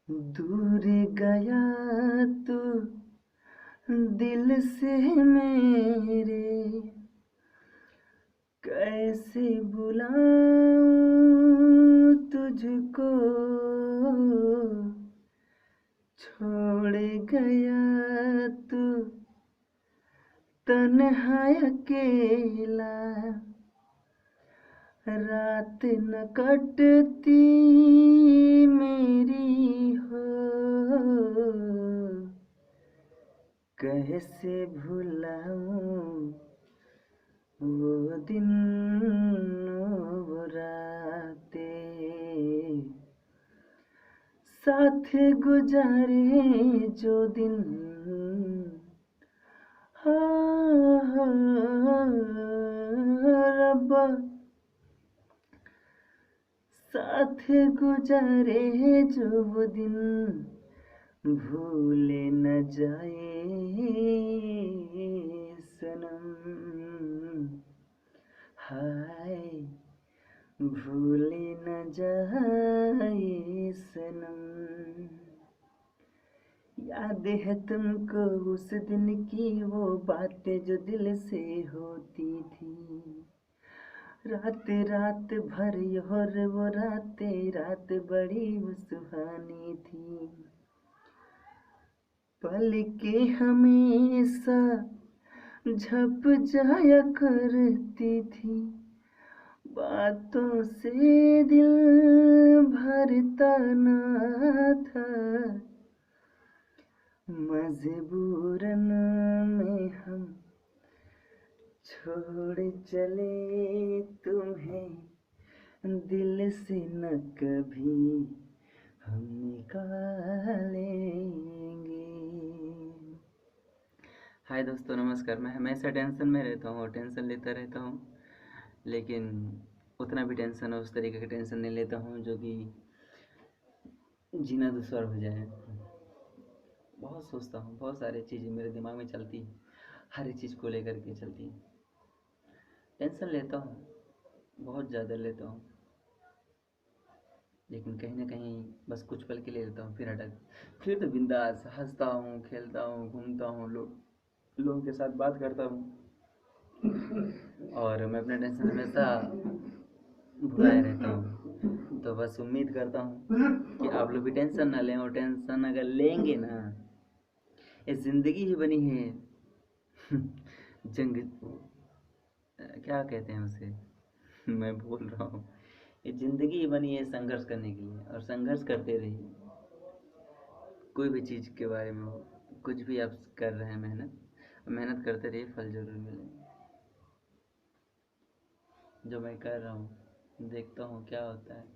दूर गया तू दिल से मेरे, कैसे बुलाऊं तुझको, छोड़ गया तू तन्हा अकेला, रात न कटती मेरी हो, कैसे भुलाऊं वो दिन वो रातें, साथ गुजारे जो दिन, हाँ रब्बा, साथ गुजारे जो वो दिन, भूले न जाए सनम, हाय भूले न जाए सनम। याद है तुमको उस दिन की वो बातें जो दिल से होती थी, रात रात भर और वो रात बड़ी सुहानी थी, पल के हमेशा झप जाया करती थी, बातों से दिल भरता ना था, मजबूरन में हम छोड़ चले तुम्हें, दिल से न कभी हम निकालेंगे। हाय दोस्तों, नमस्कार। मैं हमेशा टेंशन में रहता हूँ और टेंशन लेता रहता हूँ, लेकिन उतना भी टेंशन उस तरीके का टेंशन नहीं लेता हूँ जो कि जीना दुश्वार हो जाए। बहुत सोचता हूँ, बहुत सारी चीज़ें मेरे दिमाग में चलती हैं, हर एक चीज़ को लेकर के चलती हैं। टेंशन लेता हूँ, बहुत ज़्यादा लेता हूँ, लेकिन कहीं ना कहीं बस कुछ पल के लिए लेता हूँ, फिर तो बिंदास हंसता हूँ, खेलता हूँ, घूमता हूँ, लोगों के साथ बात करता हूँ और मैं अपना टेंशन हमेशा भुलाए रहता हूँ। तो बस उम्मीद करता हूँ कि आप लोग भी टेंशन ना लें, और टेंशन अगर लेंगे ना, ये ज़िंदगी ही बनी है जंग, क्या कहते हैं उसे मैं भूल रहा हूँ। ये ज़िंदगी ही बनी है संघर्ष करने के लिए, और संघर्ष करते रहिए। कोई भी चीज़ के बारे में हो, कुछ भी आप कर रहे हैं, मेहनत करते रहिए, फल ज़रूर मिलेगा। जो मैं कर रहा हूँ देखता हूँ क्या होता है।